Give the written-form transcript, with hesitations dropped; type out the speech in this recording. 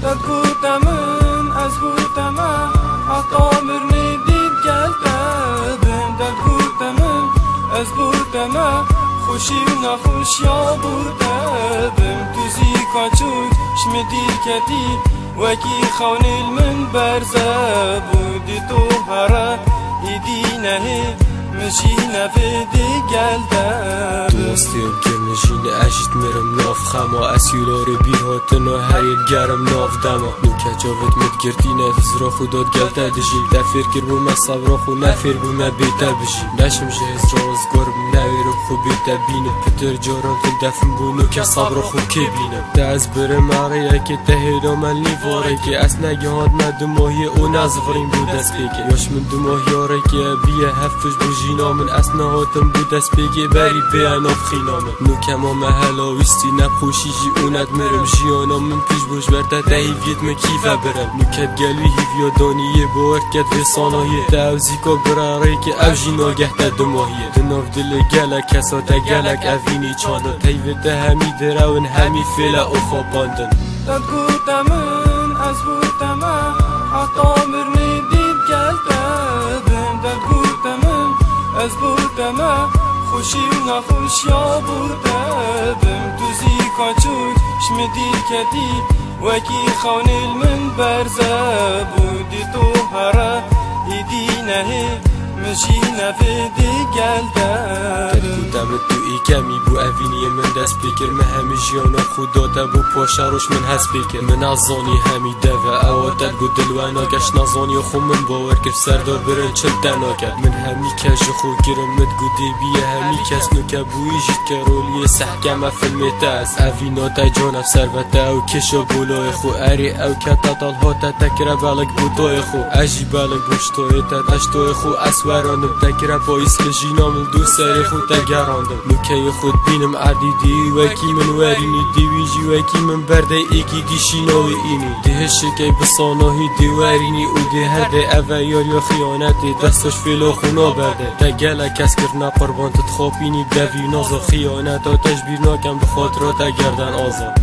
دلگوتمن از گوتمه حتی مرنی دید گلتبم دلگوتمن از گوتمه خوشی و نخوشیا بودبم توزی کچود شمدیر کتی وکی خونیل من برزه بودی تو هره ایدی نهی مشی نفیدی گلتبم دوستیم که نشین اشت مرم ناف خما اسیولار بی هاتنا هرید گرم ناف دما نوکه جاوت مدگرتی نفس را خودات گلته دجیم دفیر کر بو مصاب را خو نفیر بو مبیتا بجیم نشم جهز را ازگارم نویرم خو بیتا بینم پتر جارم تن دفن بو نوکه صاب را خو که بینم ده از برم آغیه که تهیدا من لیواره که اس نگه هاد من دو ماهی او نزفرین بود دست بگه یاش من دو ماهی آره که بیه هفتش بو جینا من اس نهاتم بود دست بگه بری بیاناف خینامه نوکه ما محلا ویستی نبخوشی جی اونت مرم جیانا من پیش باش برده تهیویت من کیفه برم نوکت گلوی هیویا دانیه باورد کت رسانایه تاوزی که براره که او جی ناگه تا دو ماهیه دناف دل گلک کسا تا گلک اوینی چاندن تیوه ده همی درون همی فیله او خواباندن دلگوتمن از گوتمه حتی مرنی دید گلتبم دلگوتمن از گوتمه خوشی و نخوشیا بودبم توزی کچود شمدیر کتی وکی خونیل من برزه بودی تو هره ایدی نهی مشی نفیدی گلتبم دلگوتم تو ای کمی بو اوینی من دست بکر من همی جیانا خدا تا بو پاشروش من هست بکر من ازانی همی دوه او دلگو دلوانا گشت نازانی خو من باور کرد سردار برن چل دنا کرد من همی کش خو گرم مدگو دی بیه همی کس نو که بوی جید کرولی سحکم فیلم تاست اوینا تا جانف سروت او کشا بولای خو اری او کتا تالها تا تکره بلک بودای خو اجی بلک بوشتای تا تشتای خو اسورانم تکره پایس لجینامل دو سری خو تگراندم نوکه خود بینم عدیدی وکی من ورینی دیویجی وکی من برده ایکی دیشیناوی اینی ده شکی بساناهی دیوارینی او ده هده اویال یا خیانتی دستش فیلا خونا برده تا گله کس کرنا قربان تتخوابینی دوی نازا خیانت آتش بیر ناکم بخاطرات گردن آزا